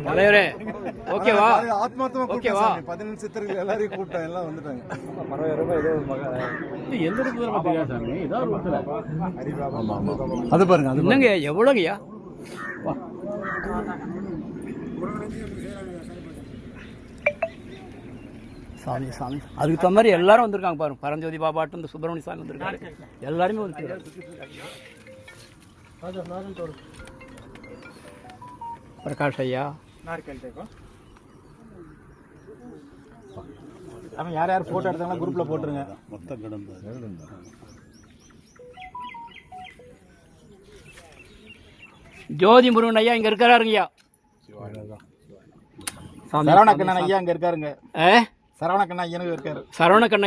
தலைவரே ஓகேவா? ஆத்மார்த்தமா ஓகேவா? 15 சித்தர்கள் எல்லாரையும் கூட்டம் எல்லாம் வந்துட்டாங்க. அது பாருங்க, அது என்னங்க எவ்வளோங்கய்யா? சாமி சாமி அதுக்கு தகுந்த மாதிரி எல்லாரும் வந்திருக்காங்க பாருங்க. பரஞ்சோதி பாபாட்டும் இந்த சுப்பிரமணிய சாமி வந்திருக்காங்க. எல்லாருமே வந்து பிரகாஷ் ஐயா யார் யார் போட்டோ எடுத்தாங்களா குரூப்ல போட்டுருங்க. மொத்த ஜோதி முருகன் ஐயா இங்க இருக்காருங்கய்யா. சரவணக்கண்ணன் ஐயா இங்க இருக்காருங்க. சரவணக்கண்ணன் ஐயா இருக்காரு. சரவணக்கண்ணன்